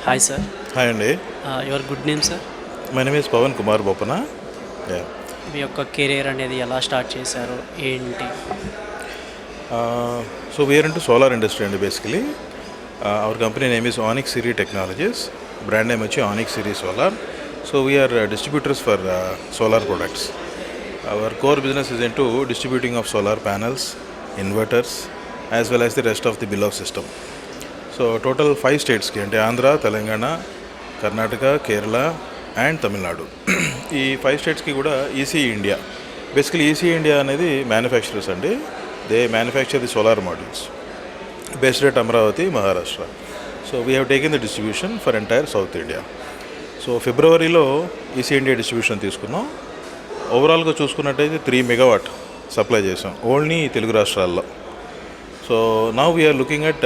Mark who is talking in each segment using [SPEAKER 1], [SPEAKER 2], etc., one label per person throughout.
[SPEAKER 1] Hi sir.
[SPEAKER 2] Hi అండి.
[SPEAKER 1] Your good name sir?
[SPEAKER 2] My name is Pavan Kumar Boppana.
[SPEAKER 1] మీ యొక్క career అనేది ఎలా స్టార్ట్ చేశారు, ఏంటి?
[SPEAKER 2] So we are into solar industry అండి basically. Our company name is Anix Siri technologies. Brand name వచ్చి Anix Siri solar. So we are distributors for solar products. Our core business is into distributing of solar panels, inverters, as well as the rest of the bill of system. So total 5 స్టేట్స్కి అంటే Andhra, Telangana, Karnataka, Kerala and Tamil Nadu. ఈ 5 స్టేట్స్కి కూడా EC India. Basically EC India అనేది manufacturers అండి. They manufacture the solar modules based at Amaravati, Maharashtra. So we have taken the distribution for entire south India. సో ఫిబ్రవరిలో EC India distribution తీసుకున్నాం. ఓవరాల్గా చూసుకున్నట్టయితే 3 మెగావాట్ సప్లై చేసాం ఓన్లీ తెలుగు రాష్ట్రాల్లో. So now we're looking at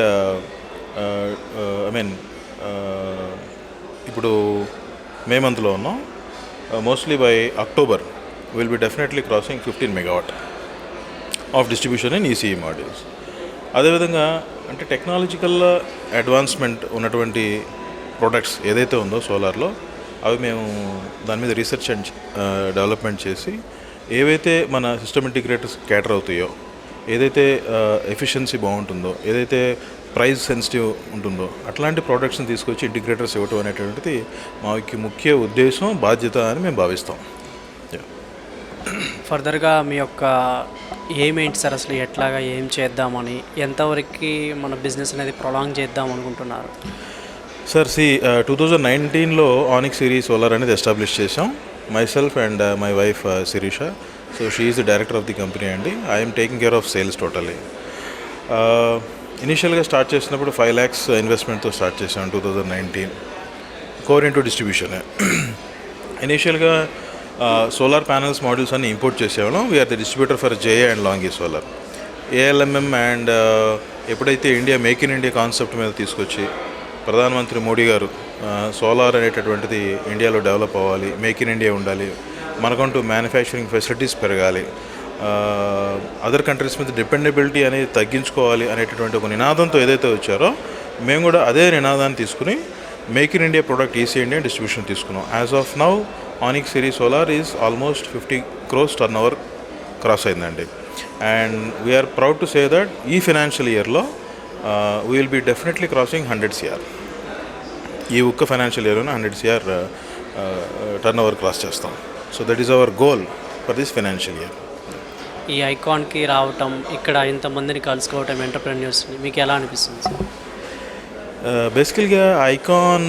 [SPEAKER 2] ఇప్పుడు మే మంత్లో ఉన్నాం. Mostly by October will be definitely crossing 15 megawatt of distribution in ECE modules. అదేవిధంగా అంటే టెక్నాలజికల్ అడ్వాన్స్మెంట్ ఉన్నటువంటి ప్రొడక్ట్స్ ఏదైతే ఉందో సోలార్లో, అవి మేము దాని మీద రీసెర్చ్ అండ్ డెవలప్మెంట్ చేసి ఏవైతే మన సిస్టమ్ ఇంటిగ్రేటర్స్ క్యాటర్ అవుతాయో, ఏదైతే ఎఫిషియన్సీ బాగుంటుందో, ఏదైతే ప్రైస్ సెన్సిటివ్ ఉంటుందో అట్లాంటి ప్రోడక్ట్స్ని తీసుకొచ్చి ఇంటిగ్రేటర్స్ ఇవ్వటం అనేటువంటిది మాకు ముఖ్య ఉద్దేశం, బాధ్యత అని మేము భావిస్తాం.
[SPEAKER 1] ఫర్దర్గా మీ యొక్క ఏంటి సార్? అసలు ఎట్లాగా ఏం చేద్దామని, ఎంతవరకు మన బిజినెస్ అనేది ప్రొలాంగ్ చేద్దాం అనుకుంటున్నారు?
[SPEAKER 2] సార్ 2019లో ఆనిక్స్ సిరీ సోలార్ అనేది ఎస్టాబ్లిష్ చేసాం. Myself and my wife Sirisha. So she is the director of the company అండి. I'm taking care of sales totally. ఇనిషియల్గా స్టార్ట్ చేసినప్పుడు 5 lakhs ఇన్వెస్ట్మెంట్తో స్టార్ట్ చేసాం 2019. Core into distribution. ఇనిషియల్గా సోలార్ ప్యానల్స్ మాడ్యూల్స్ అన్ని ఇంపోర్ట్ చేసేవాళ్ళం. We are the distributor for JA and Longi solar. ALMM and ఎప్పుడైతే India make in India concept మీద తీసుకొచ్చి ప్రధానమంత్రి మోడీ గారు సోలార్ అనేటటువంటిది ఇండియాలో డెవలప్ అవ్వాలి, మేక్ ఇన్ ఇండియా ఉండాలి, మనకంటూ మ్యానుఫ్యాక్చరింగ్ ఫెసిలిటీస్ పెరగాలి, అదర్ కంట్రీస్ మీద డిపెండబిలిటీ అనేది తగ్గించుకోవాలి అనేటటువంటి ఒక నినాదంతో ఏదైతే వచ్చారో, మేము కూడా అదే నినాదాన్ని తీసుకుని మేక్ ఇన్ ఇండియా ప్రోడక్ట్ ఈసీ ఇండియా డిస్ట్రిబ్యూషన్ తీసుకున్నాం. As of now Anix Siri solar is almost 50 crores turnover cross అయిందండి. And we are proud to say that ఈ ఫైనాన్షియల్ ఇయర్లో we will be definitely crossing 100 crore. ఈ ఒక్క ఫైనాన్షియల్ ఇయర్లోనే 100 crore టర్న్ ఓవర్ క్రాస్ చేస్తాం. So that is our goal for this financial year.
[SPEAKER 1] ఈ ఐకాన్కి రావటం, ఇక్కడ ఇంతమందిని కలుసుకోవటం ఎంటర్ప్రెన్యూర్స్ని, మీకు ఎలా అనిపిస్తుంది సార్?
[SPEAKER 2] బేసికల్గా ఐకాన్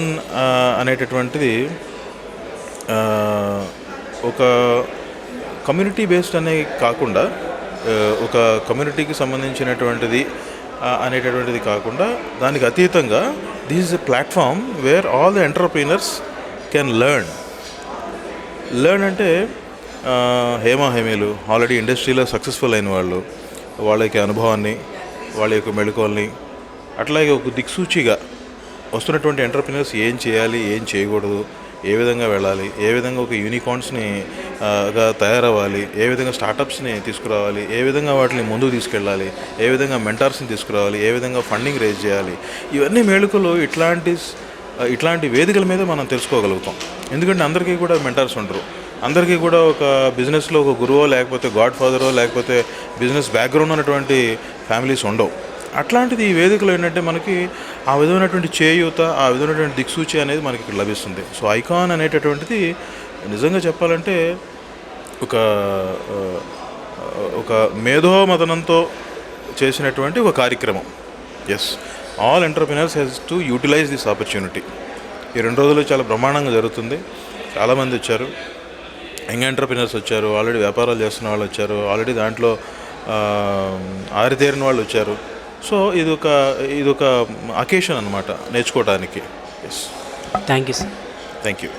[SPEAKER 2] అనేటటువంటిది ఒక కమ్యూనిటీ బేస్డ్ అనే కాకుండా, ఒక కమ్యూనిటీకి సంబంధించినటువంటిది అనేటటువంటిది కాకుండా, దానికి అతీతంగా this is a platform where all the entrepreneurs can learn అంటే హేమీలు ఆల్రెడీ ఇండస్ట్రీలో సక్సెస్ఫుల్ అయిన వాళ్ళు, వాళ్ళ యొక్క అనుభవాన్ని, వాళ్ళ యొక్క మెళకువల్ని, అట్లాగే ఒక దిక్సూచిగా వస్తున్నటువంటి ఎంటర్ప్రీనర్స్ ఏం చేయాలి, ఏం చేయకూడదు, ఏ విధంగా వెళ్ళాలి, ఏ విధంగా ఒక యూనికార్న్స్ని గా తయారవ్వాలి, ఏ విధంగా స్టార్టప్స్ని తీసుకురావాలి, ఏ విధంగా వాటిని ముందుకు తీసుకెళ్ళాలి, ఏ విధంగా మెంటార్స్ని తీసుకురావాలి, ఏ విధంగా ఫండింగ్ రేజ్ చేయాలి, ఇవన్నీ మేళుకలు ఇట్లాంటి వేదికల మీద మనం తెలుసుకోగలుగుతాం. ఎందుకంటే అందరికీ కూడా మెంటార్స్ ఉండరు, అందరికీ కూడా ఒక బిజినెస్లో ఒక గురువో లేకపోతే గాడ్ ఫాదరో లేకపోతే బిజినెస్ బ్యాక్గ్రౌండ్ ఉన్నటువంటి ఫ్యామిలీస్ ఉండవు. అట్లాంటిది ఈ వేదికలో ఏంటంటే మనకి ఆ విధమైనటువంటి చేయూత, ఆ విధమైనటువంటి దిక్సూచి అనేది మనకి ఇక్కడ లభిస్తుంది. సో ఐకాన్ అనేటటువంటిది నిజంగా చెప్పాలంటే ఒక మేధోమథనంతో చేసినటువంటి ఒక కార్యక్రమం. Yes, all entrepreneurs has to utilize this opportunity. ఈ 2 రోజులు చాలా బ్రహ్మాండంగా జరుగుతుంది. చాలామంది వచ్చారు, యంగ్ ఎంటర్ప్రినర్స్ వచ్చారు, ఆల్రెడీ వ్యాపారాలు చేస్తున్న వాళ్ళు వచ్చారు, ఆల్రెడీ దాంట్లో ఆరితేరిన వాళ్ళు వచ్చారు. సో ఇదొక అకేషన్ అన్నమాట నేర్చుకోవడానికి. Yes,
[SPEAKER 1] thank you sir.
[SPEAKER 2] Thank you.